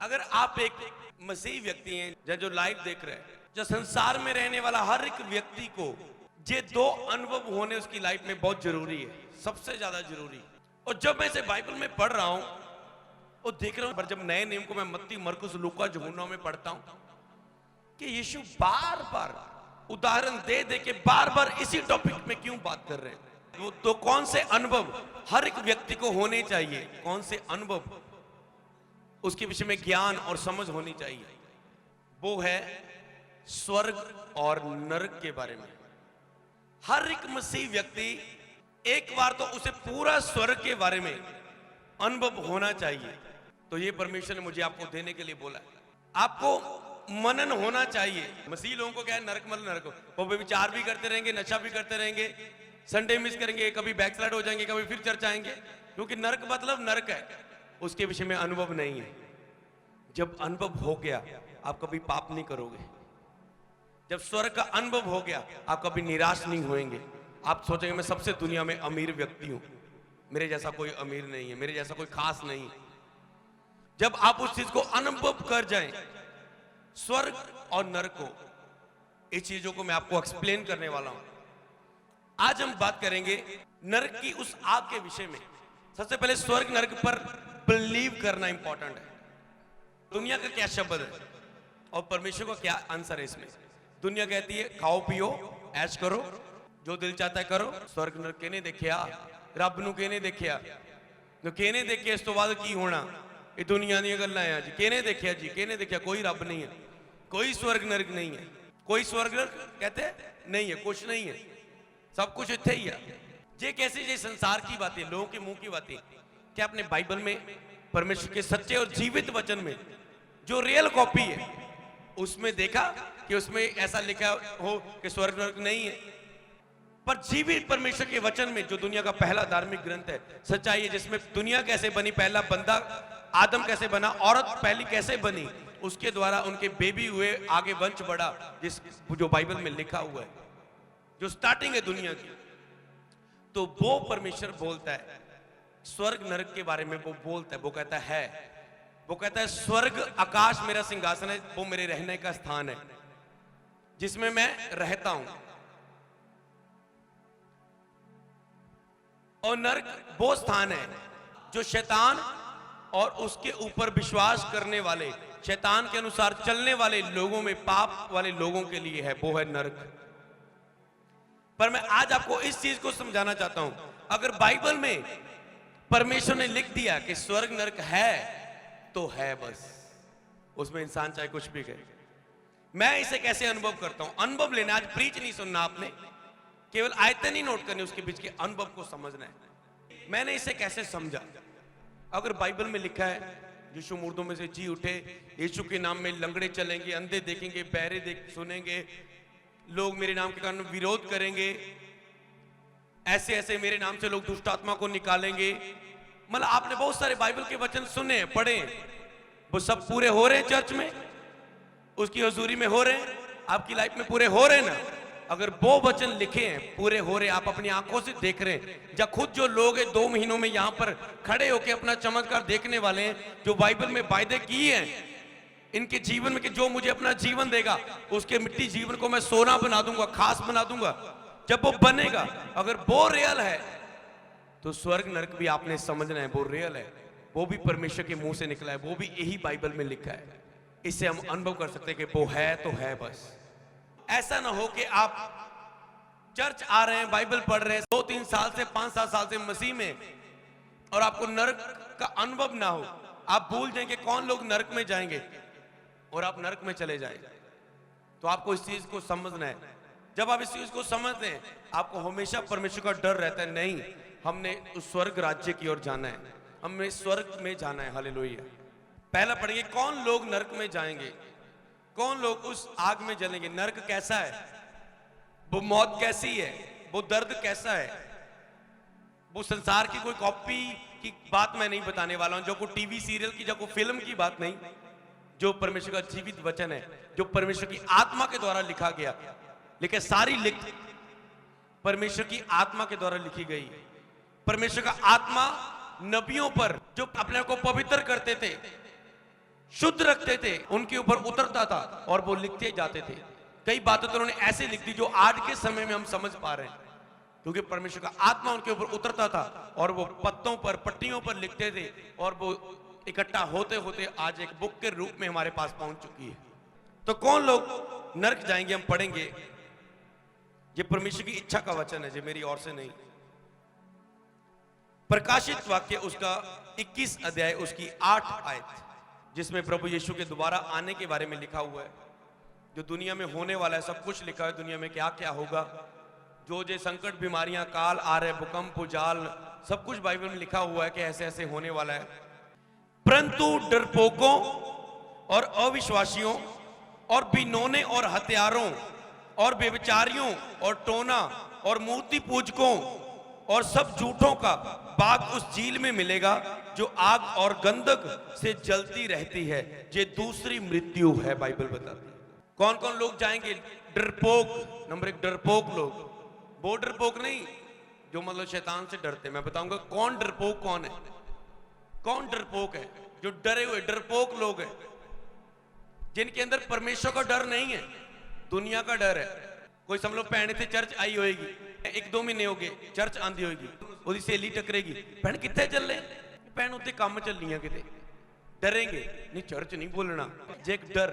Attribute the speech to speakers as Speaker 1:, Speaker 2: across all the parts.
Speaker 1: अगर आप एक मसीही व्यक्ति हैं या जो लाइव देख रहे हैं, जो संसार में रहने वाला हर एक व्यक्ति को ये दो अनुभव होने उसकी लाइफ में बहुत जरूरी है, सबसे ज्यादा जरूरी। और जब मैं इसे बाइबल में पढ़ रहा हूं और देख रहा हूं, पर जब नए नियम को मैं मत्ती, मरकुस, लूका, यूहन्ना में पढ़ता हूं कि यीशु बार बार उदाहरण दे दे के बार बार इसी टॉपिक में क्यों बात कर रहे हैं। तो कौन से अनुभव हर एक व्यक्ति को होने चाहिए, कौन से अनुभव उसके विषय में ज्ञान और समझ होनी चाहिए, वो है स्वर्ग और नरक के बारे में। हर एक मसीह व्यक्ति एक बार तो उसे पूरा स्वर्ग के बारे में अनुभव होना चाहिए। तो ये परमेश्वर ने मुझे आपको देने के लिए बोला है। आपको मनन होना चाहिए। मसीह लोगों को क्या है, नरक मतलब नरक, वो विचार भी करते रहेंगे, नशा भी करते रहेंगे, संडे मिस करेंगे, कभी बैकस्लाइड हो जाएंगे, कभी फिर चर्च आएंगे, क्योंकि नरक मतलब नरक है, उसके विषय में अनुभव नहीं है। जब अनुभव हो गया आप कभी पाप नहीं करोगे। जब स्वर्ग का अनुभव हो गया आप कभी निराश नहीं होएंगे। आप सोचेंगे मैं सबसे दुनिया में अमीर व्यक्ति हूं, मेरे जैसा कोई अमीर नहीं है, मेरे जैसा कोई खास नहीं है। जब आप उस चीज को अनुभव कर जाएं, स्वर्ग और नरक को, इस चीजों को मैं आपको एक्सप्लेन करने वाला हूं। आज हम बात करेंगे नरक की उस आग के विषय में। सबसे पहले स्वर्ग नरक पर बिलीव करना इंपॉर्टेंट है। दुनिया का क्या शब्द है और परमेश्वर का क्या आंसर है इसमें। दुनिया कहती है खाओ पियो ऐश करो, जो दिल चाहता है करो। स्वर्ग नरक कहने देखिया, रब नूं कहने देखिया, तो कहने देखिया इस तो बाद की होना। ये दुनिया दी गल्लां है जी, कहने देखिया जी, कहने देखिया। कोई रब नहीं है, कोई स्वर्ग नरक नहीं है, कोई स्वर्ग नरक कहते नहीं है, कुछ नहीं है, सब कुछ इत्थे ही है। ये कैसे, ये संसार की बातें, लोगों के मुंह की बातें। क्या आपने बाइबल में परमेश्वर के सच्चे और जीवित वचन में जो रियल कॉपी है उसमें देखा कि उसमें ऐसा लिखा हो कि स्वर्ग नरक नहीं है? पर जीवित परमेश्वर के वचन में, जो दुनिया का पहला धार्मिक ग्रंथ है, सच्चाई है, जिसमें दुनिया कैसे बनी, पहला बंदा आदम कैसे बना, औरत पहली कैसे बनी, उसके द्वारा उनके बेबी हुए, आगे वंश बढ़ा, जिस जो बाइबल में लिखा हुआ है, जो स्टार्टिंग है दुनिया की। तो वो परमेश्वर बोलता है स्वर्ग नरक के बारे में, वो बोलता है, वो कहता है स्वर्ग आकाश मेरा सिंहासन है, वो मेरे रहने का स्थान है जिसमें मैं रहता हूं। और नरक वो स्थान है जो शैतान और उसके ऊपर विश्वास करने वाले, शैतान के अनुसार चलने वाले लोगों में, पाप वाले लोगों के लिए है, वो है नरक। पर मैं आज आपको इस चीज को समझाना चाहता हूं। अगर बाइबल में परमेश्वर ने लिख दिया कि स्वर्ग नरक है तो है, बस। उसमें इंसान चाहे कुछ भी कहे। मैं इसे कैसे अनुभव करता हूं, अनुभव लेना। आज प्रीच नहीं सुनना आपने, केवल आयतें नहीं नोट करनी, उसके बीच के अनुभव को समझना है। मैंने इसे कैसे समझा। अगर बाइबल में लिखा है यीशु मुर्दों में से जी उठे, यीशु के नाम में लंगड़े चलेंगे, अंधे देखेंगे, बहरे सुनेंगे, लोग मेरे नाम के कारण विरोध करेंगे, ऐसे ऐसे मेरे नाम से लोग दुष्ट आत्मा को निकालेंगे। मतलब आपने बहुत सारे बाइबल के वचन सुने, पढ़े, वो सब पूरे हो रहे हैं चर्च में, उसकी हजूरी में हो रहे हैं, आपकी लाइफ में पूरे हो रहे हैं ना? अगर वो वचन लिखे हैं, पूरे हो रहे, आप अपनी आंखों से देख रहे हैं, जब खुद जो लोग हैं 2 महीनों में यहां पर खड़े होकर अपना चमत्कार देखने वाले हैं, जो बाइबल में वायदे किए हैं इनके जीवन में कि जो मुझे अपना जीवन देगा उसके मिट्टी जीवन को मैं सोना बना दूंगा, खास बना दूंगा। जब वो बनेगा, अगर वो रियल है तो स्वर्ग नरक भी आपने समझना है, वो रियल है, वो भी परमेश्वर के मुंह से निकला है, वो भी यही बाइबल में लिखा है। इससे हम अनुभव कर सकते हैं कि वो है तो है, बस। ऐसा ना हो कि आप चर्च आ रहे हैं, बाइबल पढ़ रहे हैं 2-3 साल से, 5-7 साल से मसीह में, और आपको नरक का अनुभव ना हो। आप भूल जाएंगे कौन लोग नरक में जाएंगे और आप नरक में चले जाएंगे। तो आपको इस चीज को समझना है। जब आप इस चीज को समझते हैं, आपको हमेशा परमेश्वर का डर रहता है, नहीं, हमने उस स्वर्ग राज्य की ओर जाना है, हमें स्वर्ग में जाना है। हालेलुया। पहला पढ़िए, कौन लोग नरक में जाएंगे, कौन लोग उस आग में जलेंगे। नरक कैसा है, वो मौत कैसी है, वो दर्द कैसा है, वो संसार की कोई कॉपी की बात मैं नहीं बताने वाला हूं, जो कोई टीवी सीरियल की, जो कोई फिल्म की बात नहीं, जो परमेश्वर का जीवित वचन है, जो परमेश्वर की आत्मा के द्वारा लिखा गया। लेकिन सारी लिख परमेश्वर की आत्मा के द्वारा लिखी गई। परमेश्वर का आत्मा नबियों पर, जो अपने को पवित्र करते थे, शुद्ध रखते थे, उनके ऊपर उतरता था और वो लिखते जाते थे। कई बातें तो उन्होंने ऐसे लिख दी जो आज के समय में हम समझ पा रहे हैं, क्योंकि परमेश्वर का आत्मा उनके ऊपर उतरता था और वो पत्तों पर, पट्टियों पर लिखते थे और वो इकट्ठा होते होते आज एक बुक के रूप में हमारे पास पहुंच चुकी है। तो कौन लोग नरक जाएंगे, हम पढ़ेंगे। ये परमेश्वर की इच्छा का वचन है, जो मेरी ओर से नहीं। प्रकाशित वाक्य उसका 21 अध्याय उसकी 8 आयत, जिसमें प्रभु यीशु के दोबारा आने के बारे में लिखा हुआ है, जो दुनिया में होने वाला है, सब कुछ लिखा है, दुनिया में क्या क्या होगा, जो संकट, बीमारियां, काल आ रहे, भूकंप, जाल, सब कुछ बाइबल में लिखा हुआ है कि ऐसे ऐसे होने वाला है। परंतु डरपोकों और अविश्वासियों और बिनौने और हत्यारों और व्यभिचारियों और टोना और मूर्ति पूजकों और सब झूठों का भाग उस झील में मिलेगा जो आग और गंधक से जलती रहती है। ये दूसरी मृत्यु है, बाइबल बताती है। कौन कौन लोग जाएंगे? डरपोक, नंबर 1 डरपोक लोग। वो डरपोक नहीं जो मतलब शैतान से डरते। मैं बताऊंगा कौन डरपोक कौन है। कौन डरपोक है? जो डरे हुए डरपोक लोग हैं, जिनके अंदर परमेश्वर का डर नहीं है, दुनिया का डर है। कोई समझ लो भैन इतने चर्च आई होगी, 1-2 महीने हो गए, चर्च आंदी होगी, ਉਹਦੀ ਸਹੇਲੀ टकरेगी, भैन कितने चल रहे? भैन उत्ते काम चलनी किते, डरेंगे नहीं, चर्च नहीं बोलना। जे एक डर,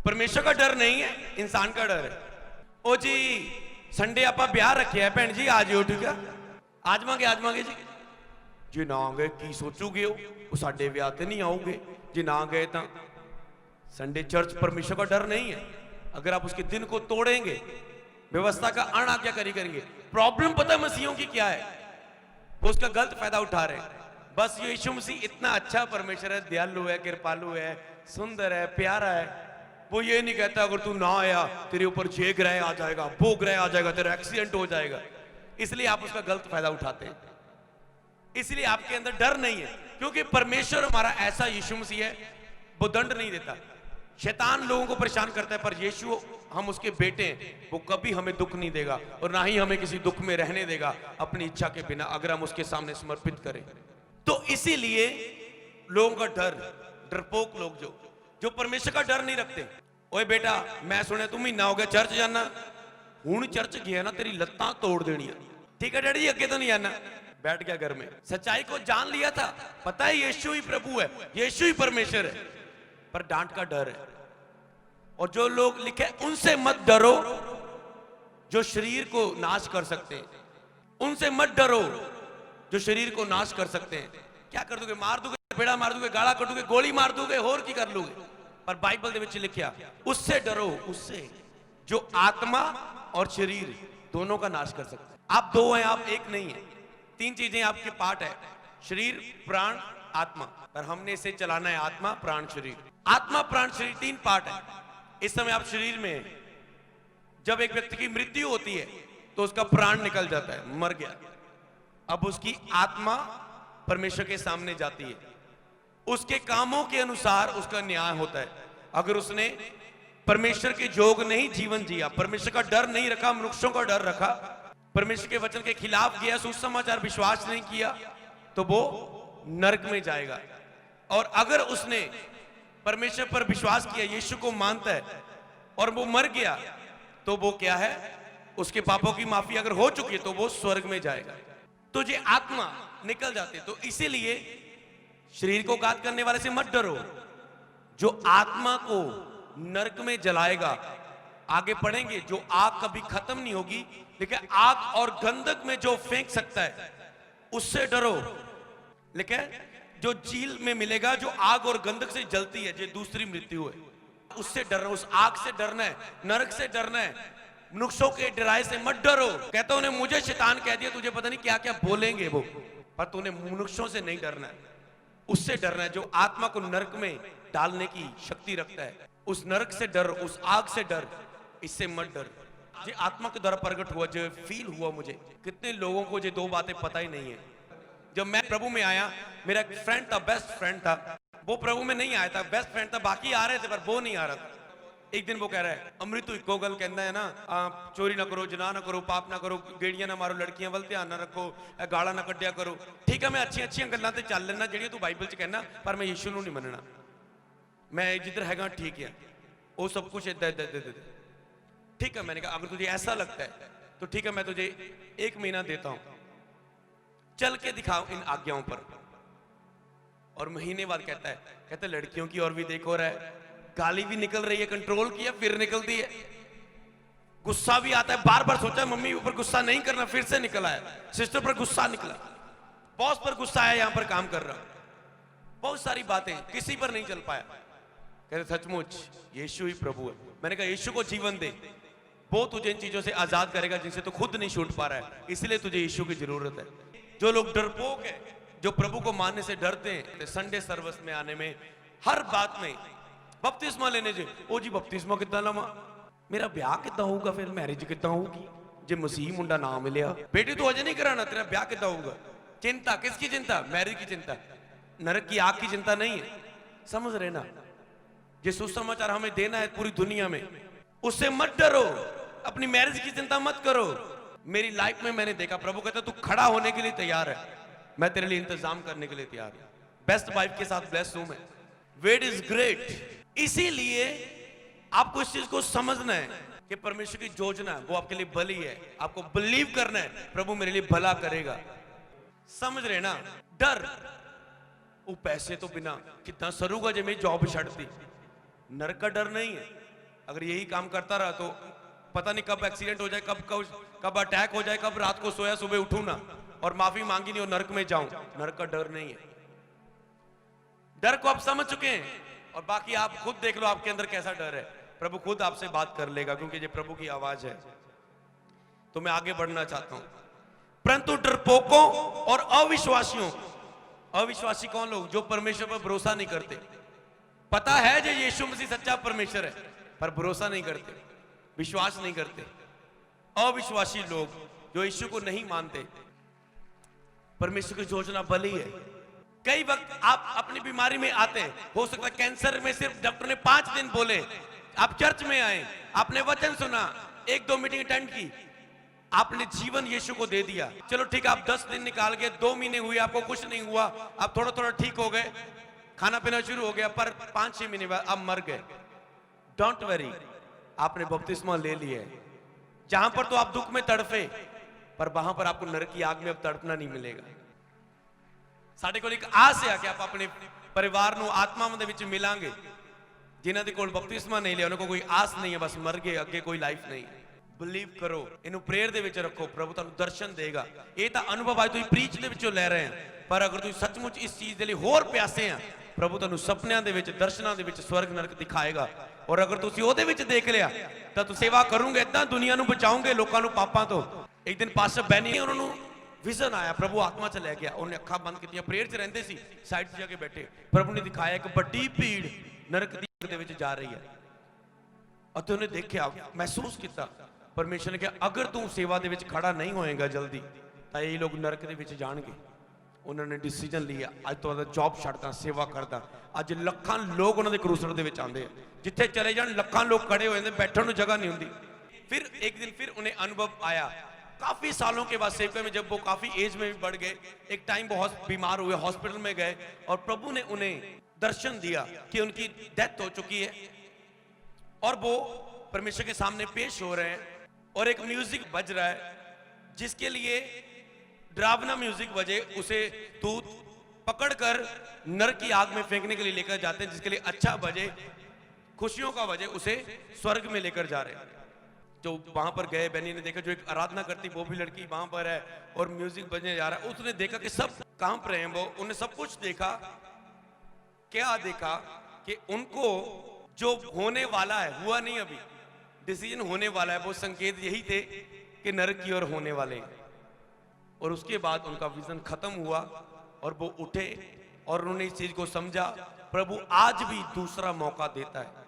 Speaker 1: परमेश्वर का डर नहीं है, इंसान का डर है। ओ जी संडे आप ब्याह रखे है, भैन जी आ जाओ, ठीक है, आजमांगे जी। जे ना गए की सोचोगे वो साडे ब्याह ते नहीं आओगे। जे ना गए तो संडे चर्च परमेश्वर का डर नहीं है। अगर आप उसके दिन को तोड़ेंगे, व्यवस्था का अनाज्ञाकारी करेंगे। प्रॉब्लम पता है मसीहों की क्या है? वो उसका गलत फायदा उठा रहे हैं। बस ये यीशु मसीह इतना अच्छा परमेश्वर है, दयालु है, कृपालु है, सुंदर है, प्यारा है। वो ये नहीं कहता अगर तू ना आया तेरे ऊपर जे ग्रह आ जाएगा, वो ग्रह आ जाएगा, तेरा एक्सीडेंट हो जाएगा। इसलिए आप उसका गलत फायदा उठाते हैं। इसलिए आपके अंदर डर नहीं है, क्योंकि परमेश्वर हमारा ऐसा यीशु मसीह है, वो दंड नहीं देता। शैतान लोगों को परेशान करता है, पर यीशु हम उसके बेटे हैं, वो कभी हमें दुख नहीं देगा और ना ही हमें किसी दुख में रहने देगा अपनी इच्छा के बिना, अगर हम उसके सामने समर्पित करें। तो इसीलिए लोगों का डर, डरपोक लोग जो परमेश्वर का डर नहीं रखते। ओए बेटा मैं सुने तू महीना हो गया चर्च जाना, हूं चर्च गया ना तेरी लत्तां तोड़ देनी। ठीक है डैडी जी, अगे तो नहीं आना। बैठ गया घर में, सच्चाई को जान लिया था, पता है यीशु ही प्रभु है, यीशु ही परमेश्वर है, पर डांट का डर है। और जो लोग लिखे उनसे मत डरो जो शरीर को नाश कर सकते हैं, उनसे मत डरो जो शरीर को नाश कर सकते हैं। क्या कर दोगे? मार दोगे, बेड़ा मार दोगे, गाला कर दोगे, गोली मार दोगे, और की कर लोगे। पर बाइबल दे विच लिखिया उससे डरो, उससे जो आत्मा और शरीर दोनों का नाश कर सकता है। आप दो हैं, आप एक नहीं है। 3 चीजें आपके पार्ट है, शरीर, प्राण, आत्मा, पर हमने इसे चलाना है आत्मा, प्राण, शरीर। आत्मा, प्राण, शरीर 3 पार्ट है। इस समय आप शरीर में हैं। जब एक व्यक्ति की मृत्यु होती है तो उसका प्राण निकल जाता है, मर गया। अब उसकी आत्मा परमेश्वर के सामने जाती है, उसके कामों के अनुसार उसका न्याय होता है। अगर उसने परमेश्वर के जोग नहीं जीवन जिया, परमेश्वर का डर नहीं रखा, मनुष्यों का डर रखा, परमेश्वर के वचन के खिलाफ गया, सुसमाचार विश्वास नहीं किया, तो वो नरक में जाएगा। और अगर उसने परमेश्वर पर विश्वास किया, यीशु को मानता है और वो मर गया, तो वो क्या है, उसके पापों की माफी अगर हो चुकी है तो वो स्वर्ग में जाएगा। तो ये आत्मा निकल जाती है। तो इसीलिए शरीर को घात करने वाले से मत डरो, जो आत्मा को नरक में जलाएगा। आगे पढ़ेंगे, जो आग कभी खत्म नहीं होगी, लेकिन आग और गंधक में जो फेंक सकता है उससे डरो। लेकिन जो झील में मिलेगा, जो आग और गंधक से जलती है, जो दूसरी मृत्यु है, उससे डरना, उस आग से डरना है, नरक से डरना है। मनुष्यों के डराए से मत डरो। कहता उन्हें मुझे शैतान कह दिया, तुझे पता नहीं क्या क्या बोलेंगे वो, पर तूने मनुष्यों से नहीं डरना है, उससे डरना है जो आत्मा को नरक में डालने की शक्ति रखता है। उस नरक से डर, उस आग से डर, इससे मत डर। ये आत्मा के द्वारा प्रकट हुआ, जो फील हुआ मुझे। कितने लोगों को ये 2 बातें पता ही नहीं है। जब मैं प्रभु में आया, मेरा एक फ्रेंड था, बेस्ट फ्रेंड था, वो प्रभु में नहीं आया था, बेस्ट फ्रेंड था, बाकी आ रहे थे पर वो नहीं आ रहा था। एक दिन वो कह रहा है, अमृत इको गल कहना है ना, चोरी ना करो, जना ना करो, पाप ना करो, गेड़ियां ना मारो, लड़कियां वल ध्यान ना रखो, गाला ना कड्डिया करो। ठीक है, मैं अच्छी गल्लां ते चल लेना जेहड़ियां तू बाइबल च कहना, पर मैं यीशु नूं नहीं मनना। मैं जिधर हैगा ठीक है, वो सब कुछ इधर इधर इधर इधर। ठीक है, मैंने कहा अगर तुझे ऐसा लगता है तो ठीक है, मैं तुझे 1 महीना देता हूं, चल के दिखाओ इन आज्ञाओं पर। और महीने बाद कहता है लड़कियों की और भी देख हो रहा है, गाली भी निकल रही है, कंट्रोल किया फिर निकलती है, गुस्सा भी आता है, बार बार सोचा मम्मी ऊपर गुस्सा नहीं करना, फिर से निकल आया, सिस्टर पर गुस्सा निकला, बॉस पर गुस्सा आया, यहां पर काम कर रहा, बहुत सारी बातें, किसी पर नहीं चल पाया। कहते सचमुच यीशु ही प्रभु है। मैंने कहा यीशु को जीवन दे, वो तुझे इन चीजों से आजाद करेगा जिनसे तू खुद नहीं छूट पा रहा है, इसलिए तुझे यीशु की जरूरत है। जो लोग डरपोक है, जो प्रभु को मानने से डरते हैं, संडे सर्विस में आने में, हर बात में, बपतिस्मा लेने से, ओ जी बपतिस्मा कितना लवा, मेरा ब्याह कितना होगा, फिर मैरिज कितना होगी, जे मसीह मुंडा ना मिलिया, बेटी तो अजय नहीं कराना, तेरा ब्याह कितना होगा। चिंता किसकी चिंता? मैरिज की चिंता, नरक की आग की चिंता नहीं है। समझ रहे ना? ये सुसमाचार हमें देना है पूरी दुनिया में, उससे मत डरो, अपनी मैरिज की चिंता मत करो। मेरी लाइफ में मैंने देखा प्रभु कहता तू खड़ा होने के लिए तैयार है, मैं तेरे लिए इंतजाम करने के लिए तैयार हूं। बेस्ट वाइफ के साथ ब्लेस्ड हूं मैं, वेट इज ग्रेट। इसीलिए आपको इस चीज को समझना है कि परमेश्वर की योजना वो आपके लिए भली है, आपको बिलीव करना है प्रभु मेरे लिए भला करेगा। समझ रहे ना? डर वो पैसे तो बिना कितना सरूगा जब मेरी जॉब छड़ती, नरक का डर नहीं है। अगर यही काम करता रहा तो पता नहीं कब एक्सीडेंट हो जाए, कब अटैक हो जाए, कब रात को सोया सुबह उठूं ना और माफी मांगी नहीं और नरक में जाऊं। नरक का डर नहीं है। डर को आप समझ चुके हैं और बाकी आप खुद देख लो आपके अंदर कैसा डर है। प्रभु खुद आपसे बात कर लेगा क्योंकि ये प्रभु की आवाज है। तो मैं आगे बढ़ना चाहता हूं। परंतु डरपोकों और अविश्वासियों, अविश्वासी कौन लोग? जो परमेश्वर पर भरोसा नहीं करते। पता है जो यीशु मसीह सच्चा परमेश्वर है पर भरोसा नहीं करते, विश्वास नहीं करते। अविश्वासी लोग जो यीशु को नहीं मानते। परमेश्वर की योजना भली है। कई वक्त आप अपनी बीमारी में आते हैं, हो सकता है कैंसर में सिर्फ डॉक्टर ने 5 दिन बोले, आप चर्च में आए, आपने वचन सुना, 1-2 मीटिंग अटेंड की, आपने जीवन यीशु को दे दिया। चलो ठीक है, आप 10 दिन निकाल गए, 2 महीने हुए, आपको कुछ नहीं हुआ, आप थोड़ा थोड़ा ठीक हो गए, खाना पीना शुरू हो गया, पर 5-6 महीने बाद आप मर गए। डोंट वरी, आपने बपतिस्मा ले लिया है। जहां पर तो आप दुख में तड़फे, पर वहां पर आपको नरक की आग में अब तड़पना नहीं मिलेगा। ਸਾਡੇ ਕੋਲ ਇੱਕ ਆਸ ਹੈ ਕਿ ਆਪਾਂ ਆਪਣੇ ਪਰਿਵਾਰ ਨੂੰ ਆਤਮਾ ਦੇ ਵਿੱਚ ਮਿਲਾਂਗੇ। ਜਿਨ੍ਹਾਂ ਦੇ ਕੋਲ ਬਪਤਿਸਮਾ ਨਹੀਂ ਲਿਆ ਉਹਨਾਂ ਕੋਲ ਕੋਈ ਆਸ ਨਹੀਂ ਹੈ, ਬਸ ਮਰ ਗਏ, ਅੱਗੇ ਕੋਈ ਲਾਈਫ ਨਹੀਂ। ਬਿਲੀਵ ਕਰੋ, ਇਹਨੂੰ ਪ੍ਰੇਅਰ ਦੇ ਵਿੱਚ ਰੱਖੋ, ਪ੍ਰਭੂ ਤੁਹਾਨੂੰ ਦਰਸ਼ਨ ਦੇਗਾ। ਇਹ ਤਾਂ ਅਨੁਭਵ ਅੱਜ ਤੁਸੀਂ ਪ੍ਰੀਚ ਦੇ ਵਿੱਚੋਂ ਲੈ ਰਹੇ ਆ, ਪਰ ਅਗਰ ਤੁਸੀਂ ਸੱਚਮੁੱਚ ਇਸ ਚੀਜ਼ ਦੇ ਲਈ ਹੋਰ ਪਿਆਸੇ ਆ, ਪ੍ਰਭੂ ਤੁਹਾਨੂੰ ਸੁਪਨਿਆਂ ਦੇ ਵਿੱਚ, ਦਰਸ਼ਨਾਂ ਦੇ ਵਿੱਚ ਸਵਰਗ ਨਰਕ ਦਿਖਾਏਗਾ। ਔਰ ਅਗਰ ਤੁਸੀਂ ਉਹਦੇ ਵਿੱਚ ਦੇਖ ਲਿਆ ਤਾਂ ਤੁਸੀਂ ਸੇਵਾ ਕਰੋਗੇ, ਇਦਾਂ ਦੁਨੀਆ ਨੂੰ ਬਚਾਓਗੇ ਲੋਕਾਂ ਨੂੰ ਪਾਪਾਂ ਤੋਂ। ਇੱਕ ਦਿਨ ਪਾਸਟਰ ਬੈਨੀ ਉਹਨਾਂ ਨੂੰ विजन आया, प्रभु आत्मा च लै गया, उन्हें अखा बंद की, प्रेयर च रहते सी, साइड से जाके बैठे, प्रभु ने दिखाया एक बड़ी भीड़ नरक दी आग दे विच जा रही है। और उन्हें देखा, महसूस किया, परमेश्वर ने कहा अगर तू सेवा दे विच खड़ा नहीं होएगा जल्दी तो ये लोग नरक दे विच जाणगे। उन्होंने डिसीजन लिया, अज तो जॉब छड्डदा, सेवा करदा। अज लखां लोग उन्होंने क्रूसर दे विच आंदे, जिथे चले जाण लखां लोग खड़े हो जांदे, बैठण नूं जगह नहीं हुंदी। फिर एक दिन फिर उन्हें अनुभव आया, काफी सालों के बाद सेवका में, जब वो काफी एज में भी बढ़ गए, एक टाइम बहुत बीमार हुए, हॉस्पिटल में गए और प्रभु ने उन्हें दर्शन दिया कि उनकी डेथ हो चुकी है और वो परमेश्वर के सामने पेश हो रहे हैं। और एक म्यूजिक बज रहा है जिसके लिए डरावना म्यूजिक बजे, उसे दूत पकड़कर नरक की आग में फेंकने के लिए लेकर जाते हैं। जिसके लिए अच्छा बजे, खुशियों का बजे, उसे स्वर्ग में लेकर जा रहे हैं। जो वहां पर गए, बेनी ने देखा जो एक आराधना करती वो भी लड़की वहां पर है और म्यूजिक बजने जा रहा है। उसने देखा कि सब कांप रहे हैं, वो उन्हें सब कुछ देखा। क्या देखा कि उनको जो होने वाला है, हुआ नहीं अभी, डिसीजन होने वाला है, वो संकेत यही थे कि नरक की ओर होने वाले हैं। और उसके बाद उनका विजन खत्म हुआ और वो उठे और उन्होंने इस चीज को समझा, प्रभु आज भी दूसरा मौका देता है।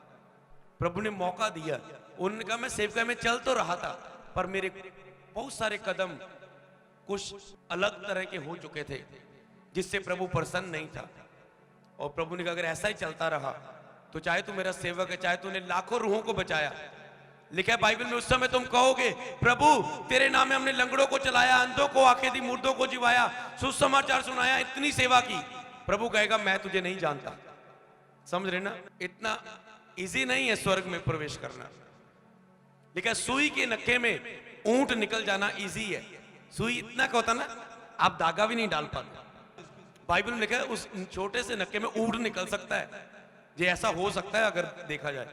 Speaker 1: प्रभु ने मौका दिया। उन्होंने कहा मैं सेवका में चल तो रहा था पर मेरे बहुत सारे कदम कुछ अलग तरह के हो चुके थे जिससे प्रभु प्रसन्न नहीं था। और प्रभु ने कहा अगर ऐसा ही चलता रहा तो चाहे तू मेरा सेवक है, चाहे तूने लाखों रूहों को बचाया, लिखा है बाइबल में, उस समय तुम कहोगे प्रभु तेरे नाम में हमने लंगड़ों को चलाया, अंधों को आंखें दी, मुर्दों को जिवाया, सुसमाचार सुनाया, इतनी सेवा की। प्रभु कहेगा मैं तुझे नहीं जानता। समझ रहे ना? इतना इजी नहीं है स्वर्ग में प्रवेश करना। लेकिन सुई के नक्के में ऊंट निकल जाना इजी है। सुई इतना का होता ना, आप धागा भी नहीं डाल पाते। बाइबल में लिखा है उस छोटे से नक्के में ऊंट निकल सकता है। ये ऐसा हो सकता है अगर देखा जाए,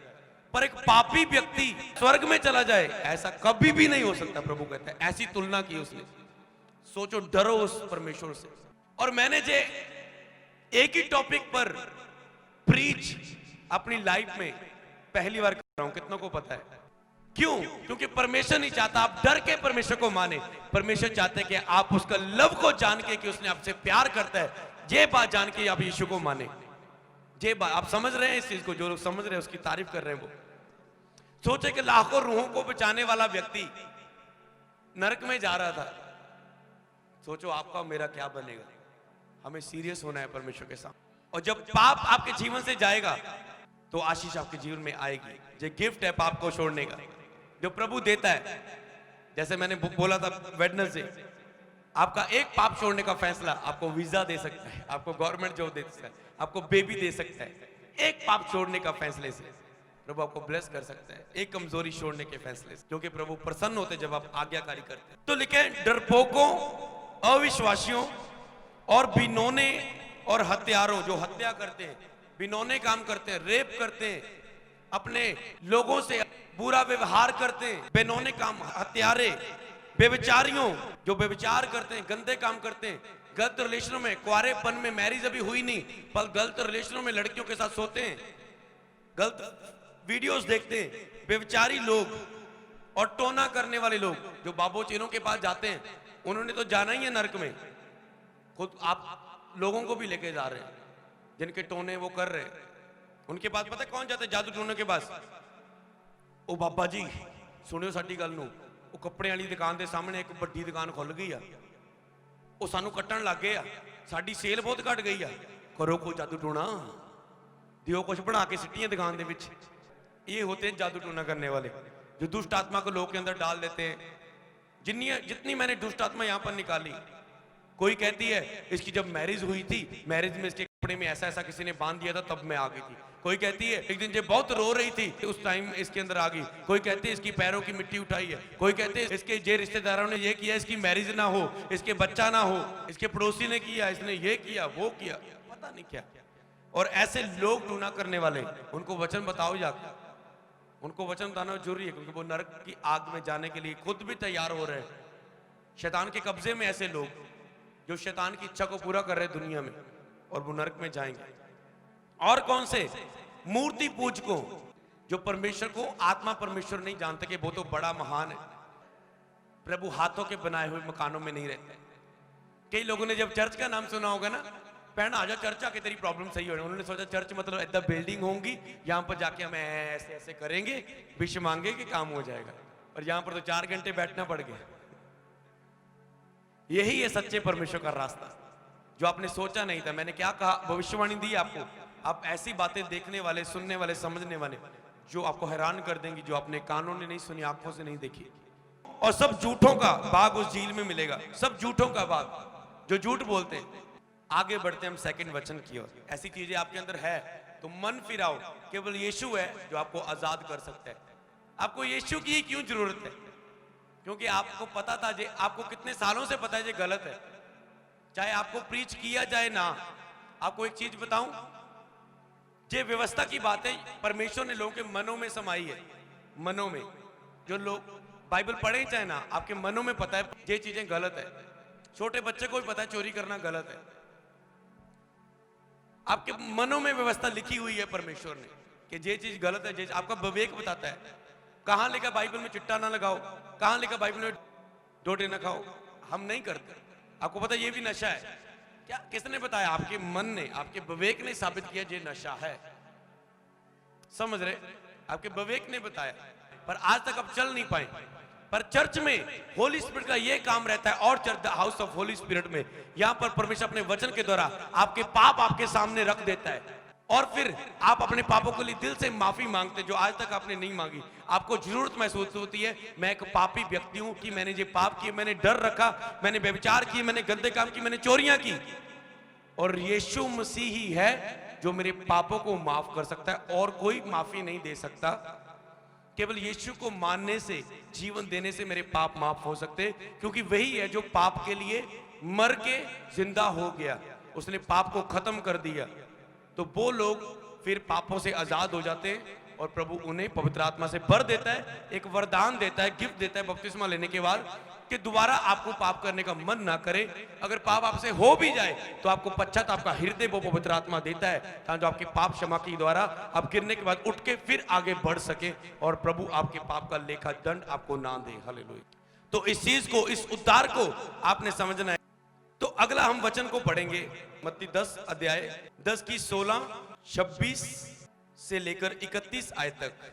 Speaker 1: पर एक पापी व्यक्ति स्वर्ग में चला जाए ऐसा कभी भी नहीं हो सकता। प्रभु कहता है, ऐसी तुलना की उसने। सोचो, डरो उस परमेश्वर से। और मैंने जे एक ही टॉपिक पर प्रीच अपनी लाइफ में पहली बार कर रहा हूं, कितनों को पता है? क्यों? क्योंकि परमेश्वर नहीं चाहता आप डर के परमेश्वर को माने। परमेश्वर चाहते हैं कि आप उसका लव को जान के कि उसने आपसे प्यार करता है, ये बात जान के आप यीशु को माने। ये बात आप समझ रहे हैं? इस चीज को जो लोग समझ रहे हैं उसकी तारीफ कर रहे हैं। वो सोचे कि लाखों रूहों को बचाने वाला व्यक्ति नरक में जा रहा था। सोचो आपका मेरा क्या बनेगा। हमें सीरियस होना है परमेश्वर के साथ। और जब पाप आपके जीवन से जाएगा तो आशीष आपके जीवन में आएगी। ये गिफ्ट है पाप को छोड़ने का जो प्रभु देता है। जैसे मैंने बोला था वेडनेसडे, आपका एक पाप छोड़ने का फैसला आपको वीजा दे सकता है, आपको गवर्नमेंट जॉब दे सकता है, आपको बेबी दे सकता है। एक पाप छोड़ने का फैसले से प्रभु आपको ब्लेस कर सकता है, एक कमजोरी छोड़ने के फैसले से, क्योंकि प्रभु प्रसन्न होते जब आप आज्ञाकारी करते हैं। तो लिखे, डरपोकों, अविश्वासियों और बिनौने और हत्यारों, जो हत्या करते हैं, बिनौने काम करते हैं, रेप करते हैं, अपने लोगों से बुरा व्यवहार करते हैं, बेनौने काम, हत्यारे, बेविचारियों, जो बेविचार करते हैं, गंदे काम करते हैं, गलत रिलेशनों में, कुआरेपन में, मैरिज अभी हुई नहीं पर गलत रिलेशनों में लड़कियों के साथ सोते हैं, गलत वीडियोस देखते हैं, बेविचारी लोग और टोना करने वाले लोग जो बाबोचीनों के पास जाते हैं, उन्होंने तो जाना ही है नरक में। खुद आप लोगों को भी लेके जा रहे हैं जिनके टोने वो कर रहे हैं। उनके पास पता है कौन जाते हैं? जादू टोने के पास। ओ बाबा जी सुनियो साडी गल नूं, ਉਹ ਕੱਪੜੇ ਵਾਲੀ ਦੁਕਾਨ ਦੇ ਸਾਹਮਣੇ ਇੱਕ ਵੱਡੀ ਦੁਕਾਨ ਖੁੱਲ ਗਈ ਆ, ਉਹ ਸਾਨੂੰ ਕੱਟਣ ਲੱਗ ਗਏ ਆ, ਸਾਡੀ ਸੇਲ ਬਹੁਤ ਘਟ ਗਈ ਆ, ਕਰੋ ਕੋਈ ਜਾਦੂ टोना, दियो कुछ बना के सिट्टियां दुकान दे विच। ये होते हैं जादू टोना करने वाले जो दुष्ट आत्मा को लोग के अंदर डाल देते हैं। जितनी मैंने दुष्ट आत्मा यहाँ पर निकाली, कोई कहती है इसकी जब मैरिज हुई थी, मैरिज में इसके कपड़े में ऐसा ऐसा किसी ने बांध दिया था तब मैं आ गई थी। कोई कहती है एक दिन जब बहुत रो रही थी उस टाइम इसके अंदर आ गई। कोई कहती है इसकी पैरों की मिट्टी उठाई है। कोई कहते हैं इसके जे रिश्तेदारों ने ये किया, इसकी मैरिज ना हो, इसके बच्चा ना हो, इसके पड़ोसी ने किया, इसने ये किया वो किया, पता नहीं क्या। और ऐसे लोग टूना करने वाले, उनको वचन बताओ जाकर, उनको वचन बताना जरूरी है, क्योंकि वो नरक की आग में जाने के लिए खुद भी तैयार हो रहे हैं। शैतान के कब्जे में ऐसे लोग जो शैतान की इच्छा को पूरा कर रहे दुनिया में, और वो नरक में जाएंगे। और कौन से? मूर्ति पूजकों, जो परमेश्वर को आत्मा परमेश्वर नहीं जानते कि वो तो बड़ा महान है। प्रभु हाथों के बनाए हुए मकानों में नहीं रहते। कई लोगों ने जब चर्च का नाम सुना होगा ना, बहन आ जा चर्च आके तेरी प्रॉब्लम सही हो रही है। उन्होंने सोचा चर्च मतलब ऐसा बिल्डिंग होंगी, यहाँ पर जाके हम ऐसे ऐसे करेंगे, विश मांगे कि काम हो जाएगा। और यहाँ पर तो 4 घंटे बैठना पड़ गया। यही है सच्चे परमेश्वर का रास्ता जो आपने सोचा नहीं था। मैंने क्या कहा? भविष्यवाणी दी आपको। आप ऐसी बातें देखने वाले, सुनने वाले, समझने वाले जो आपको हैरान कर देंगी, जो आपने कानों ने नहीं सुनी, आंखों से नहीं देखी। और सब झूठों का बाग उस झील में मिलेगा। सब झूठों का बाग जो झूठ बोलते हैं। आगे बढ़ते हम सेकंड वचन की ओर। ऐसी चीजें आपके अंदर है तो मन फिराओ। केवल यीशु है जो आपको आजाद कर सकता है। आपको यीशु की क्यों जरूरत है? क्योंकि आपको पता था, आपको कितने सालों से पता है ये गलत है, चाहे आपको प्रीच किया जाए ना। आपको एक चीज बताऊं, ये व्यवस्था की बात है परमेश्वर ने लोगों के मनों में समाई है। मनों में जो लोग बाइबल पढ़े चाहे ना, आपके मनों में पता है ये चीजें गलत है। छोटे बच्चे को भी पता है चोरी करना गलत है। आपके मनों में व्यवस्था लिखी हुई है परमेश्वर ने कि ये चीज गलत है। ये आपका विवेक बताता है। कहां लिखा बाइबल में चिट्टा ना लगाओ? कहां लिखा बाइबल में डोडे ना खाओ? हम नहीं करते। आपको पता है ये भी नशा है। क्या किसने बताया? आपके मन ने, आपके विवेक ने साबित किया ये नशा है। समझ रहे? आपके विवेक ने बताया, पर आज तक आप चल नहीं पाए। पर चर्च में होली स्पिरिट का ये काम रहता है। और church the house of Holi spirit में यहां पर परमेश्वर अपने वचन के द्वारा आपके पाप आपके सामने रख देता है, और फिर आप अपने पापों के लिए दिल से माफी मांगते जो आज तक आपने नहीं मांगी। आपको जरूरत महसूस होती है, मैं एक पापी व्यक्ति हूं कि मैंने ये पाप किए, मैंने डर रखा, मैंने व्यभिचार किए, मैंने गंदे काम किए, मैंने चोरियां की। और यीशु मसीह ही है जो मेरे पापों को माफ कर सकता है, और कोई माफी नहीं दे सकता। केवल यीशु को मानने से, जीवन देने से मेरे पाप माफ हो सकते, क्योंकि वही है जो पाप के लिए मर के जिंदा हो गया, उसने पाप को खत्म कर दिया। तो वो लोग फिर पापों से आजाद हो जाते हैं और प्रभु उन्हें पवित्र आत्मा से भर देता है, एक वरदान देता है, गिफ्ट देता है बपतिस्मा लेने के बाद, कि दोबारा आपको पाप करने का मन ना करे। अगर पाप आपसे हो भी जाए तो आपको पश्चाताप का हृदय वो पवित्र आत्मा देता है, ताकि जो आपके पाप क्षमा के द्वारा आप गिरने के बाद उठ के फिर आगे बढ़ सके और प्रभु आपके पाप का लेखा दंड आपको ना दे। हालेलुया। तो इस चीज को, इस उद्धार को आपने समझना है। तो अगला हम वचन को पढ़ेंगे, मत्ती 10 अध्याय 10 की 16, 26 से लेकर 31 आयत तक।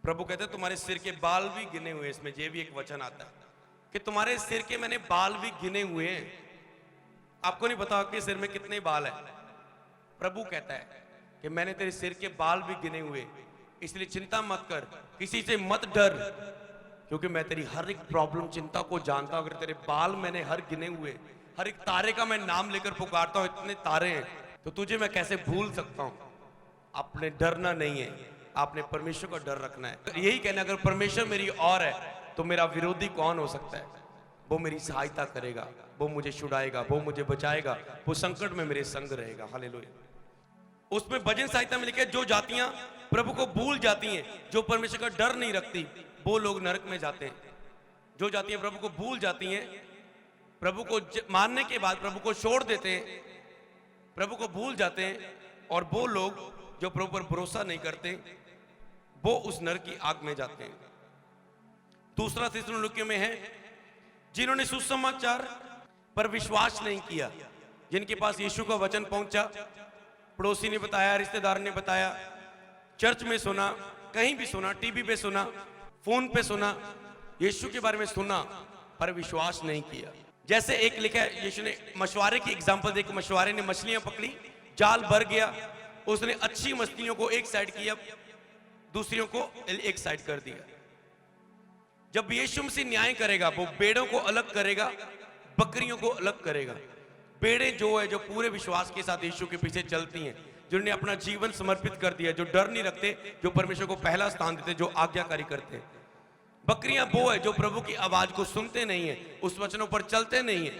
Speaker 1: प्रभु कहते हैं तुम्हारे सिर के बाल भी गिने हुए। इसमें ये भी एक वचन आता है कि तुम्हारे सिर के मैंने बाल भी गिने हुए हैं। आपको नहीं पता कि सिर में कितने बाल है। प्रभु कहता है कि मैंने तेरे सिर के बाल भी गिने हुए, इसलिए चिंता मत कर, किसी से मत डर, क्योंकि मैं तेरी हर एक प्रॉब्लम, चिंता को जानता हूं। अगर तेरे बाल मैंने हर गिने हुए, हर एक तारे का मैं नाम लेकर पुकारता हूं, इतने तारे हैं, तो तुझे मैं कैसे भूल सकता हूं। आपने डरना नहीं है, आपने परमेश्वर का डर रखना है। तो यही कहना, अगर परमेश्वर मेरी ओर है तो मेरा विरोधी कौन हो सकता है। वो मेरी सहायता करेगा, वो मुझे छुड़ाएगा, वो मुझे बचाएगा, वो संकट में मेरे संग रहेगा। हालेलुया। उसमें भजन सहायता में लिखा है, जो जातियां प्रभु को भूल जाती हैं, जो परमेश्वर का डर नहीं रखती, वो लोग नरक में जाते हैं। जो जातियां प्रभु को भूल जाती हैं, प्रभु को मानने के बाद प्रभु को छोड़ देते हैं, प्रभु को भूल जाते हैं, और वो लोग जो प्रभु पर भरोसा नहीं करते, वो उस नरक की आग में जाते हैं। दूसरा थिस्सलुनीकियों में है, जिन्होंने सुसमाचार पर विश्वास नहीं किया, जिनके पास यीशु का वचन पहुंचा, पड़ोसी ने बताया, रिश्तेदार ने बताया, चर्च में सुना, कहीं भी सुना, टीवी पे सुना, फोन पे सुना, यीशु के बारे में सुना, पर विश्वास नहीं किया। जैसे एक लिखा है, यीशु ने मछुआरे की एग्जांपल देकर, मछुआरे ने मछलियां पकड़ी, जाल भर गया, उसने अच्छी मछलियों को एक साइड किया, दूसरियों को एक साइड कर दिया। जब यीशु मसीह न्याय करेगा, वो बेड़ों को अलग करेगा, बकरियों को अलग करेगा। बेड़े जो है, जो पूरे विश्वास के साथ यीशु के पीछे चलती हैं, जिन्होंने अपना जीवन समर्पित कर दिया, जो डर नहीं रखते, जो परमेश्वर को पहला स्थान देते, जो आज्ञाकारी करते हैं। बकरियां वो है जो प्रभु की आवाज को सुनते नहीं है, उस वचनों पर चलते नहीं है,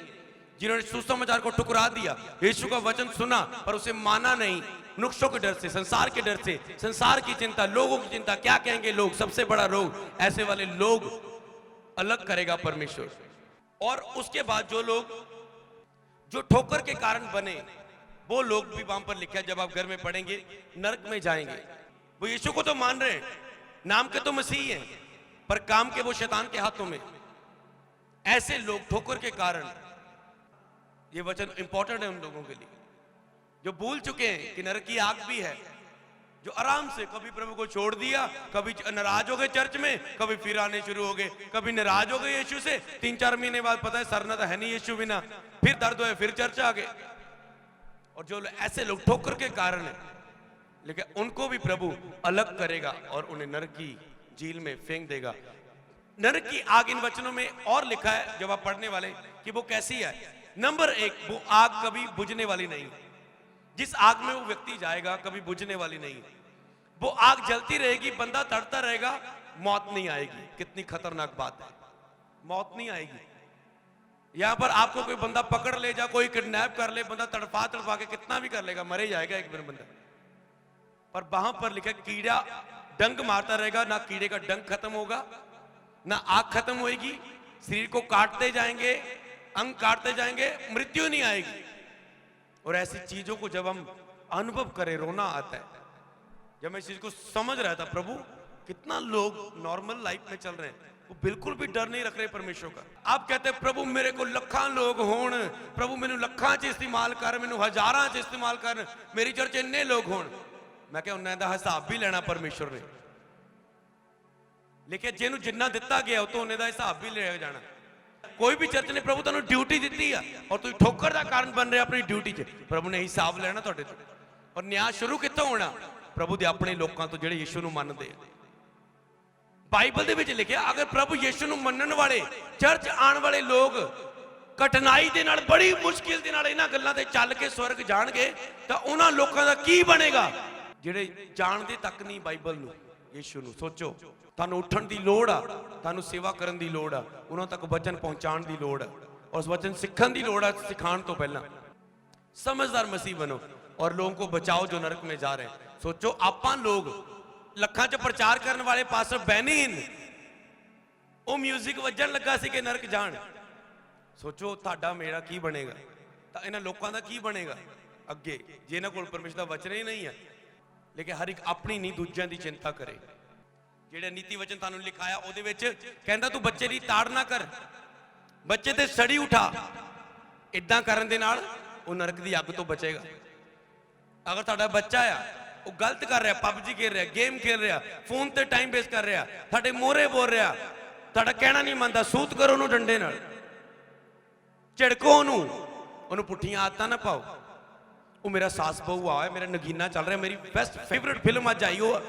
Speaker 1: जिन्होंने सुसमाचार को ठुकरा दिया, यीशु का वचन सुना पर उसे माना नहीं, नुक्सों के डर से, संसार के डर से, संसार की चिंता, लोगों की चिंता, क्या कहेंगे लोग, सबसे बड़ा रोग, ऐसे वाले लोग अलग करेगा परमेश्वर। और उसके बाद जो लोग जो ठोकर के कारण बने, वो लोग भी वहां पर लिखा है, जब आप घर में पढ़ेंगे, नरक में जाएंगे। वो यीशु को तो मान रहे हैं, नाम के तो मसीह हैं, पर काम के वो शैतान के हाथों में। ऐसे लोग ठोकर के कारण, ये वचन इंपॉर्टेंट है उन लोगों के लिए जो भूल चुके हैं कि नरक की आग भी है, जो आराम से कभी प्रभु को छोड़ दिया, कभी नाराज हो गए चर्च में, कभी फिर आने शुरू हो गए, कभी नाराज हो गए यीशु से, 3-4 महीने बाद पता है सरना तो है नहीं यीशु बिना, फिर दर्द हुआ, फिर चर्च आ गए। और जो ऐसे लोग ठोकर के कारण है, लेकिन उनको भी प्रभु अलग करेगा और उन्हें नरक की झील में फेंक देगा। नरक की आग इन वचनों में और लिखा है, जब आप पढ़ने वाले, कि वो कैसी है। नंबर 1, वो आग कभी बुझने वाली नहीं। जिस आग में वो व्यक्ति जाएगा कभी बुझने वाली नहीं। वो आग जलती रहेगी, बंदा तड़ता रहेगा, मौत नहीं आएगी। कितनी खतरनाक बात है, मौत नहीं आएगी। यहां पर आपको कोई बंदा पकड़ ले जा, कोई किडनैप कर ले, बंदा तड़पा तड़पा के कितना भी कर लेगा, मरे जाएगा एक दिन बंदा। पर वहां पर लिखा, कीड़ा डंक मारता रहेगा, ना कीड़े का डंक खत्म होगा, ना आग खत्म होगी, शरीर को काटते जाएंगे, अंग काटते जाएंगे, मृत्यु नहीं आएगी। और ऐसी चीजों को जब हम अनुभव करें, रोना आता है। जब मैं इस चीज को समझ रहा था, प्रभु कितना लोग नॉर्मल लाइफ में चल रहे हैं, वो बिल्कुल भी डर नहीं रख रहे परमेश्वर का। आप कहते हैं प्रभु मेरे को लखां लोग होण, प्रभु मैनू लखां च इस्तेमाल कर, मैनू हजारां च इस्तेमाल कर, मेरी चर्च इन्ने लोग होण। मैं क्या उन्हें दा हिसाब भी लेना परमेश्वर ने, लेकिन जिन्होंने जिन्ना दिता गया तो उन्हें दा हिसाब भी लिया जाना। कोई भी चर्च ने प्रभु तुहानू ड्यूटी दी है और तुम ठोकर का कारण बन रहे अपनी ड्यूटी च, प्रभु ने हिसाब लेना तुहाडे तो। और न्याय शुरू कित्थों होना? प्रभु दे अपने लोगों तो, जिहड़े यीशु नू मनदे आ। बाइबल दे विच लिखिया, अगर प्रभु यीशु नू मनण वाले, चर्च आने वाले लोग ਕਠਿਨਾਈ ਦੇ ਨਾਲ ਬੜੀ ਮੁਸ਼ਕਿਲ ਦੇ ਨਾਲ ਇਹਨਾਂ ਗੱਲਾਂ ਤੇ ਚੱਲ ਕੇ ਸਵਰਗ ਜਾਣਗੇ ਤਾਂ ਉਹਨਾਂ ਲੋਕਾਂ ਦਾ ਕੀ ਬਣੇਗਾ ਜਿਹੜੇ ਜਾਣਦੇ ਤੱਕ ਨਹੀਂ ਬਾਈਬਲ ਨੂੰ, ਯੀਸ਼ੂ ਨੂੰ। ਸੋਚੋ, ਤੁਹਾਨੂੰ ਉੱਠਣ ਦੀ ਲੋੜ ਆ, ਤੁਹਾਨੂੰ ਸੇਵਾ ਕਰਨ ਦੀ ਲੋੜ ਆ, ਉਹਨਾਂ ਤੱਕ ਵਚਨ ਪਹੁੰਚਾਉਣ ਦੀ ਲੋੜ ਆ, ਉਸ ਵਚਨ ਸਿੱਖਣ ਦੀ ਲੋੜ ਆ। ਸਿਖਾਉਣ ਤੋਂ ਪਹਿਲਾਂ ਸਮਝਦਾਰ ਮਸੀਹ ਬਣੋ और लोगों को बचाओ जो नरक में जा रहे हैं। सोचो, ਆਪਾਂ ਲੋਕ ਲੱਖਾਂ 'ਚ ਪ੍ਰਚਾਰ ਕਰਨ ਵਾਲੇ ਪਾਸਟਰ ਬੈਨੀਨ, ਉਹ ਮਿਊਜ਼ਿਕ ਵੱਜਣ ਲੱਗਾ ਸੀ ਕਿ ਨਰਕ ਜਾਣ। ਸੋਚੋ ਤੁਹਾਡਾ ਮੇਰਾ ਕੀ ਬਣੇਗਾ, ਤਾਂ ਇਹਨਾਂ ਲੋਕਾਂ ਦਾ ਕੀ ਬਣੇਗਾ ਅੱਗੇ ਜੇ ਇਹਨਾਂ ਕੋਲ ਪਰਮੇਸ਼ਰ ਦਾ ਵਚਨ ਹੀ ਨਹੀਂ ਹੈ। ਲੇਕਿਨ ਹਰ ਇੱਕ ਆਪਣੀ ਨਹੀਂ ਦੂਜਿਆਂ ਦੀ ਚਿੰਤਾ ਕਰੇ। ਜਿਹੜੇ ਨੀਤੀ ਵਚਨ ਤੁਹਾਨੂੰ ਲਿਖਾਇਆ ਉਹਦੇ ਵਿੱਚ ਕਹਿੰਦਾ ਤੂੰ ਬੱਚੇ ਦੀ ਤਾੜ ਨਾ ਕਰ, ਬੱਚੇ ਤੇ ਸੜੀ ਉਠਾ। ਇਦਾਂ ਕਰਨ ਦੇ ਨਾਲ ਉਹ ਨਰਕ ਦੀ ਅੱਗ ਤੋਂ ਬਚੇਗਾ। ਅਗਰ ਤੁਹਾਡਾ ਬੱਚਾ ਆ ਉਹ ਗਲਤ ਕਰ ਰਿਹਾ, ਪਬਜੀ ਖੇਡ ਰਿਹਾ, ਗੇਮ ਖੇਡ ਰਿਹਾ, ਫੋਨ ਤੇ ਟਾਈਮ ਵੇਸਟ ਕਰ ਰਿਹਾ, ਤੁਹਾਡੇ ਮੋਹਰੇ ਬੋਲ ਰਿਹਾ, ਤੁਹਾਡਾ ਕਹਿਣਾ ਨਹੀਂ ਮੰਨਦਾ, ਸੂਤ ਕਰੋ ਉਹਨੂੰ ਡੰਡੇ ਨਾਲ, ਝਿੜਕੋ ਉਹਨੂੰ ਪੁੱਠੀਆਂ ਆਦਤਾਂ ਨਾ ਪਾਓ। ਉਹ ਮੇਰਾ ਸਾਸ ਬਹੂ ਆ, ਮੇਰਾ ਨਗੀਨਾ ਚੱਲ ਰਿਹਾ, ਮੇਰੀ ਬੈਸਟ ਫੇਵਰਿਟ ਫਿਲਮ ਅੱਜ ਆਈ, ਉਹ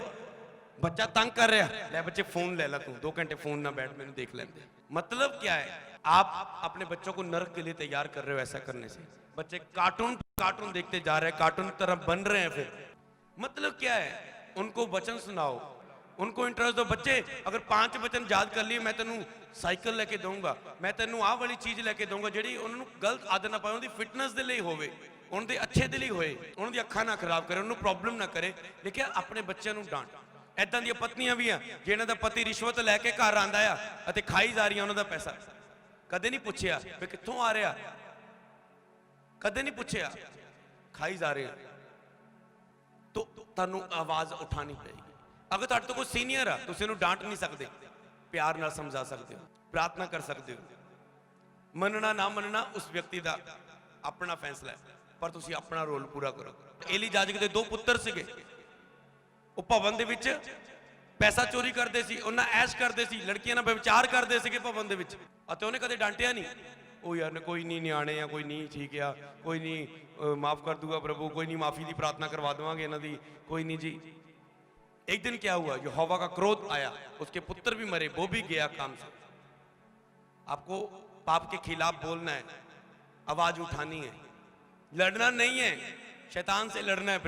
Speaker 1: ਬੱਚਾ ਤੰਗ ਕਰ ਰਿਹਾ, ਲੈ ਬੱਚੇ फोन ले ला, तू 2 घंटे फोन ना बैठ, मैंने देख लेंगे। मतलब क्या है, आप अपने बच्चों को नरक के लिए तैयार कर रहे हो। ऐसा करने से बच्चे कार्टून देखते जा रहे हैं, कार्टून तरफ बन रहे हैं। फिर मतलब क्या है, उनको वचन सुनाओ, उनको इंटरेस्ट दो। बच्चे अगर 5 वचन याद कर लिए, मैं तेनू साइकिल लेके दूंगा, मैं तेनू आह वाली चीज लेके दूंगा ਜਿਹੜੀ ਉਹਨਾਂ ਨੂੰ ਗਲਤ ਆਦਤ ਨਾ ਪਾਏ, ਉਹਦੀ ਫਿਟਨੈਸ ਦੇ ਲਈ ਹੋਵੇ, ਉਹਨਾਂ ਦੇ ਅੱਛੇ ਦੇ ਲਈ ਹੋਏ, ਉਹਨਾਂ ਦੀ ਅੱਖਾਂ ਨਾ ਖਰਾਬ ਕਰੇ, ਉਹਨੂੰ ਪ੍ਰੋਬਲਮ ਨਾ ਕਰੇ। ਲੇਕਿਨ ਆਪਣੇ ਬੱਚਿਆਂ ਨੂੰ ਡਾਂਟ। ਇਦਾਂ ਦੀਆਂ ਪਤਨੀਆਂ ਵੀ ਆ ਜਿਹਨਾਂ ਦਾ ਪਤੀ ਰਿਸ਼ਵਤ ਲੈ ਕੇ ਘਰ ਆਂਦਾ ਆ ਅਤੇ ਖਾਈ ਜਾ ਰਹੀਆਂ ਉਹਨਾਂ ਦਾ ਪੈਸਾ, ਕਦੇ ਨਹੀਂ ਪੁੱਛਿਆ ਵੀ ਕਿੱਥੋਂ ਆ ਰਿਹਾ, ਕਦੇ ਨਹੀਂ ਪੁੱਛਿਆ, ਖਾਈ ਜਾ ਰਹੇ। ਤਾਂ ਤੁਹਾਨੂੰ ਆਵਾਜ਼ ਉਠਾਣੀ ਪਏਗੀ। ਅਗਰ ਤੁਹਾਡੇ ਤੋਂ ਕੋਈ ਸੀਨੀਅਰ ਆ, ਤੁਸੀਂ ਉਹਨੂੰ ਡਾਂਟ ਨਹੀਂ ਸਕਦੇ, ਪਿਆਰ ਨਾਲ ਸਮਝਾ ਸਕਦੇ ਹੋ, ਪ੍ਰਾਰਥਨਾ ਕਰ ਸਕਦੇ ਹੋ। ਮੰਨਣਾ ਨਾ ਮੰਨਣਾ ਉਸ ਵਿਅਕਤੀ ਦਾ ਆਪਣਾ ਫੈਸਲਾ ਹੈ, ਪਰ ਤੁਸੀਂ ਆਪਣਾ ਰੋਲ ਪੂਰਾ ਕਰੋ। ਏਲੀ ਜਾਜਕ ਦੇ 2 ਪੁੱਤਰ ਸੀਗੇ, ਉਹ ਭਵਨ ਦੇ ਵਿੱਚ ਪੈਸਾ ਚੋਰੀ ਕਰਦੇ ਸੀ, ਉਹਨਾਂ ਐਸ਼ ਕਰਦੇ ਸੀ, ਲੜਕੀਆਂ ਨਾਲ ਵਿਚਾਰ ਕਰਦੇ ਸੀਗੇ ਭਵਨ ਦੇ ਵਿੱਚ, ਅਤੇ ਉਹਨੇ ਕਦੇ ਡਾਂਟਿਆ ਨਹੀਂ। ਉਹ ਯਾਰ ਕੋਈ ਨਹੀਂ, ਨਿਆਣੇ ਆ, ਕੋਈ ਨਹੀਂ, ਠੀਕ ਆ, ਕੋਈ ਨਹੀਂ, ਮਾਫ ਕਰ ਦੂਗਾ ਪ੍ਰਭੂ, ਕੋਈ ਨਹੀਂ, ਮਾਫੀ ਦੀ प्रार्थना करवा देंगे ਇਹਨਾਂ ਦੀ, कोई नहीं जी। एक दिन क्या हुआ, यहोवा का क्रोध आया, उसके पुत्र भी मरे, वो भी गया काम से। आपको पाप के खिलाफ बोलना है, आवाज उठानी है, लड़ना नहीं है, शैतान से लड़ना है।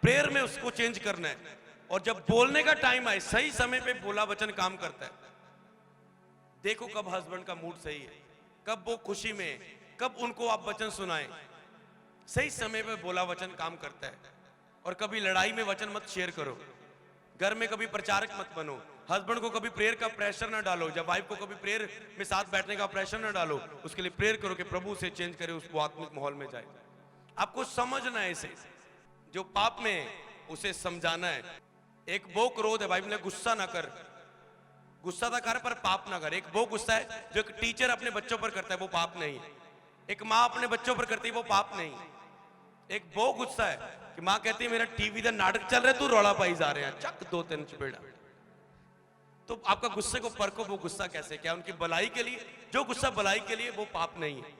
Speaker 1: प्रेयर में उसको चेंज करना है। और जब बोलने का टाइम आए, सही समय पे बोला वचन काम करता है। देखो कब हस्बैंड का मूड सही है, कब वो खुशी में है, कब उनको आप वचन सुनाएं। सही समय पे बोला वचन काम करता है। और कभी लड़ाई में वचन मत शेयर करो, घर में कभी प्रचारक मत बनो, हस्बैंड को कभी प्रेयर का प्रेशर ना डालो, जब वाइफ को कभी प्रेयर में साथ बैठने का प्रेशर ना डालो, उसके लिए प्रेयर करो कि प्रभु उसे चेंज करे, उसको आत्मिक माहौल में जाए। आपको समझना है इसे, जो पाप में है उसे समझाना है। एक वो क्रोध है, बाइबल में गुस्सा ना कर, गुस्सा तो कर पर पाप ना कर। एक वो गुस्सा है जो एक टीचर अपने बच्चों पर करता है, वो पाप नहीं है। एक माँ अपने बच्चों पर करती है, वो पाप नहीं है। एक वो गुस्सा है कि माँ कहती है मेरा टीवी का नाटक चल रहा है, तू रौला पाई जा रहे हैं, चक 2-3 चपेड़ा। तो आपका गुस्से को परखो, वो गुस्सा कैसे, क्या उनकी भलाई के लिए? जो गुस्सा भलाई के लिए वो पाप नहीं है।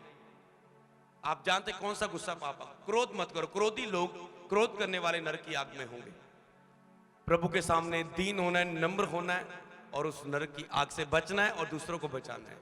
Speaker 1: आप जानते कौन सा गुस्सा पाप है? क्रोध मत करो। क्रोधी लोग, क्रोध करने वाले नरक की आग में होंगे। प्रभु के सामने दीन होना है, नम्र होना है, और उस नरक की आग से बचना है और दूसरों को बचाना है।